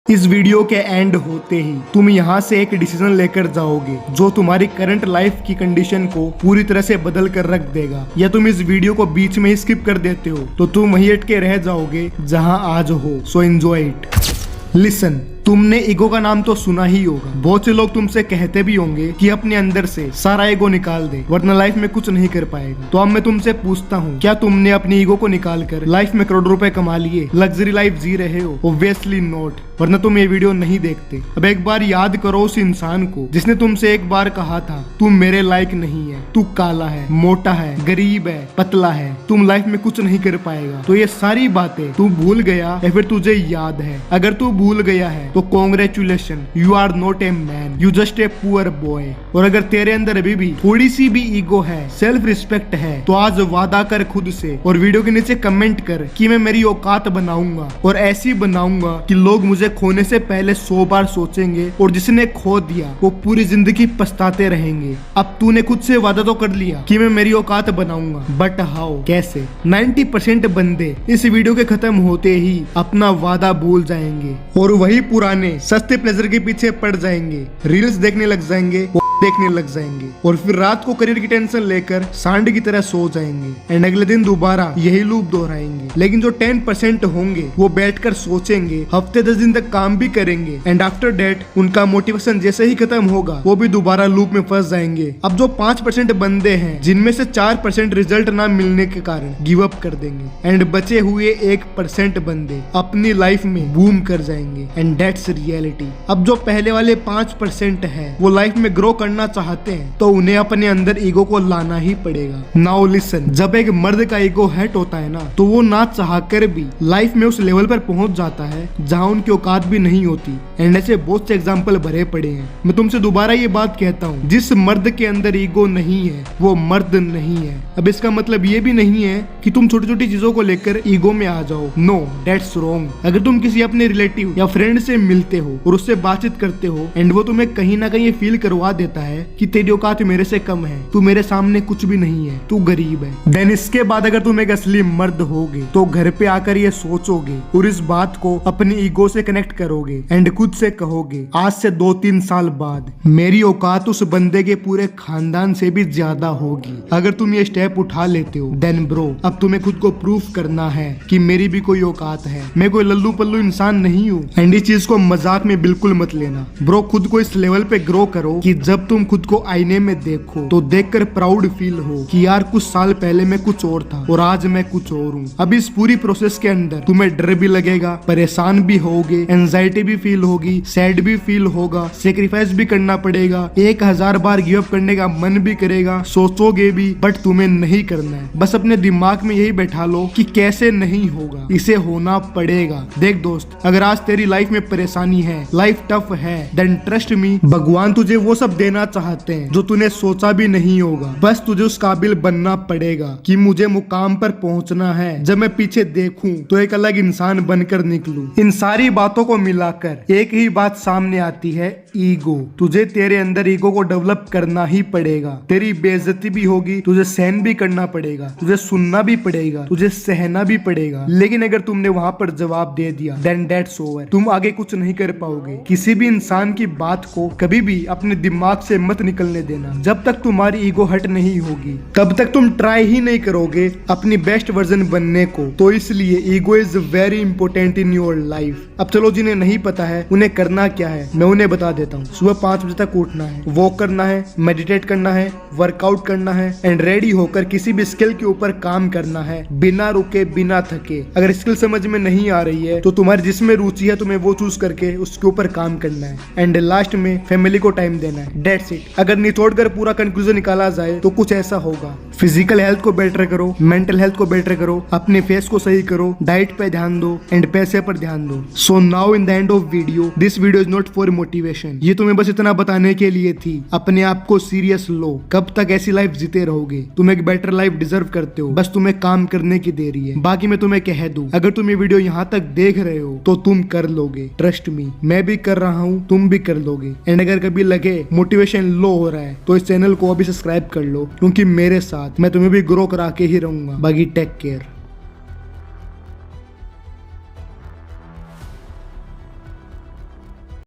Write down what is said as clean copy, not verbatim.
इस वीडियो के एंड होते ही तुम यहाँ से एक डिसीजन लेकर जाओगे जो तुम्हारी करंट लाइफ की कंडीशन को पूरी तरह से बदल कर रख देगा। या तुम इस वीडियो को बीच में ही स्किप कर देते हो तो तुम वहीं अटके रह जाओगे जहाँ आज हो। So enjoy it. लिसन, तुमने ईगो का नाम तो सुना ही होगा। बहुत से लोग तुमसे कहते भी होंगे कि अपने अंदर से सारा ईगो निकाल दे वरना लाइफ में कुछ नहीं कर पाएगा। तो अब मैं तुमसे पूछता हूँ, क्या तुमने अपनी ईगो को निकाल कर लाइफ में करोड़ों रुपए कमा लिए, लग्जरी लाइफ जी रहे हो? ऑब्वियसली नॉट, वरना तुम ये वीडियो नहीं देखते। अब एक बार याद करो उस इंसान को जिसने तुमसे एक बार कहा था तू मेरे लायक नहीं है, तू काला है, मोटा है, गरीब है, पतला है, तुम लाइफ में कुछ नहीं कर पाएगा। तो ये सारी बातें तू भूल गया या फिर तुझे याद है? अगर तू भूल गया है तो congratulation, you are not a man, you just a poor boy. और अगर तेरे अंदर अभी भी थोड़ी सी भी ईगो है, सेल्फ रिस्पेक्ट है, तो आज वादा कर खुद से और वीडियो के नीचे कमेंट कर कि मैं मेरी औकात बनाऊंगा और ऐसी बनाऊंगा कि लोग मुझे खोने से पहले 100 बार सोचेंगे और जिसने खो दिया वो पूरी जिंदगी पछताते रहेंगे। अब तूने खुद से वादा तो कर लिया कि मैं मेरी औकात बनाऊंगा, बट हाउ, कैसे? 90% बंदे इस वीडियो के खत्म होते ही अपना वादा भूल जाएंगे और वही पुराने सस्ते प्लेजर के पीछे पड़ जाएंगे, रील्स देखने लग जाएंगे, देखने लग जाएंगे और फिर रात को करियर की टेंशन लेकर सांड की तरह सो जाएंगे एंड अगले दिन दोबारा यही लूप दोहराएंगे। लेकिन जो 10% होंगे वो बैठकर सोचेंगे, हफ्ते 10 दिन तक काम भी करेंगे एंड आफ्टर डेट उनका मोटिवेशन जैसे ही खत्म होगा वो भी दोबारा लूप में फंस जाएंगे। अब जो 5% बंदे हैं जिनमें से 4% रिजल्ट ना मिलने के कारण गिव अप कर देंगे एंड बचे हुए 1% बंदे अपनी लाइफ में बूम कर जाएंगे एंड दैट्स रियलिटी। अब जो पहले वाले 5% है वो लाइफ में ग्रो करना चाहते हैं तो उन्हें अपने अंदर ईगो को लाना ही पड़ेगा। नाउ लिसन, जब एक मर्द का ईगो हर्ट होता है ना तो वो ना चाहकर भी लाइफ में उस लेवल पर पहुंच जाता है जहां उनकी औकात भी नहीं होती एंड ऐसे बहुत से एग्जांपल भरे पड़े हैं। मैं तुमसे दोबारा ये बात कहता हूँ, जिस मर्द के अंदर ईगो नहीं है वो मर्द नहीं है। अब इसका मतलब ये भी नहीं है कि तुम छोटी छोटी चीजों को लेकर ईगो में आ जाओ। No, that's wrong. अगर तुम किसी अपने रिलेटिव या फ्रेंड से मिलते हो और उससे बातचीत करते हो एंड वो तुम्हें कहीं ना कहीं फील करवा देता है कि तेरी औकात मेरे से कम है, तू मेरे सामने कुछ भी नहीं है, तू गरीब है, देन इसके बाद अगर तुम एक असली मर्द होगे तो घर पे आकर ये सोचोगे और इस बात को अपनी ईगो से कनेक्ट करोगे एंड खुद से कहोगे आज से 2-3 साल बाद मेरी औकात उस बंदे के पूरे खानदान से भी ज्यादा होगी। अगर तुम ये स्टेप उठा लेते हो देन ब्रो अब तुम्हें खुद को प्रूफ करना है कि मेरी भी कोई औकात है, मैं कोई लल्लू पल्लू इंसान नहीं हूँ। एंड इस चीज को मजाक में बिल्कुल मत लेना ब्रो। खुद को इस लेवल पे ग्रो करो कि जब तुम खुद को आईने में देखो तो देखकर प्राउड फील हो कि यार कुछ साल पहले मैं कुछ और था और आज मैं कुछ और हूँ। अब इस पूरी प्रोसेस के अंदर तुम्हें डर भी लगेगा, परेशान भी होगे, एंजाइटी भी फील होगी, सैड भी फील होगा, सेक्रीफाइस भी करना पड़ेगा, 1000 बार गिव अप करने का मन भी करेगा, सोचोगे भी, बट तुम्हें नहीं करना है। बस अपने दिमाग में यही बैठा लो कि कैसे नहीं होगा, इसे होना पड़ेगा। देख दोस्त, अगर आज तेरी लाइफ में परेशानी है, लाइफ टफ है, देन ट्रस्ट मी, भगवान तुझे वो सब देना चाहते हैं जो तूने सोचा भी नहीं होगा। बस तुझे उस काबिल बनना पड़ेगा कि मुझे मुकाम पर पहुंचना है, जब मैं पीछे देखूं तो एक अलग इंसान बनकर निकलूं। इन सारी बातों को मिलाकर एक ही बात सामने आती है, ईगो। तुझे तेरे अंदर ईगो को डेवलप करना ही पड़ेगा। तेरी बेइज्जती भी होगी, तुझे सहन भी करना पड़ेगा, तुझे सुनना भी पड़ेगा, तुझे सहना भी पड़ेगा। लेकिन अगर तुमने वहां पर जवाब दे दिया देन दैट्स ओवर। तुम आगे कुछ नहीं कर पाओगे। किसी भी इंसान की बात को कभी भी अपने दिमाग से मत निकलने देना। जब तक तुम्हारी ईगो हट नहीं होगी तब तक तुम ट्राई ही नहीं करोगे अपनी बेस्ट वर्जन बनने को। तो इसलिए ego is very important in your life. अब चलो, जिन्हें नहीं पता है उन्हें करना क्या है मैं उन्हें बता देता हूँ। सुबह 5 बजे तक उठना है, वॉक करना है, मेडिटेट करना है, वर्कआउट करना है एंड रेडी होकर किसी भी स्किल के ऊपर काम करना है बिना रुके, बिना थके। अगर स्किल समझ में नहीं आ रही है तो तुम्हारी जिसमें रुचि है तुम्हें वो चूज करके उसके ऊपर काम करना है एंड लास्ट में फैमिली को टाइम देना है। That's it. अगर निचोड़कर पूरा कंक्लूजन निकाला जाए तो कुछ ऐसा होगा, फिजिकल हेल्थ को बेटर करो, मेंटल हेल्थ को बेटर करो, अपने फेस को सही करो, डाइट पे ध्यान दो एंड पैसे पर ध्यान दो। So now in the end of video, this video is not for motivation. ये तुम्हें बस इतना बताने के लिए थी, अपने आप को सीरियस लो। कब तक ऐसी लाइफ जीते रहोगे? तुम एक बेटर लाइफ डिजर्व करते हो, बस तुम्हें काम करने की देरी है। बाकी मैं तुम्हें कह दूं, अगर तुम ये वीडियो यहाँ तक देख रहे हो तो तुम कर लोगे। ट्रस्ट मी, मैं भी कर रहा हूँ, तुम भी कर लोगे। एंड अगर कभी लगे मोटिवेशन लो हो रहा है तो इस चैनल को अभी सब्सक्राइब कर लो, क्योंकि मेरे साथ मैं तुम्हें भी ग्रो करा के ही रहूंगा। बाकी टेक केयर।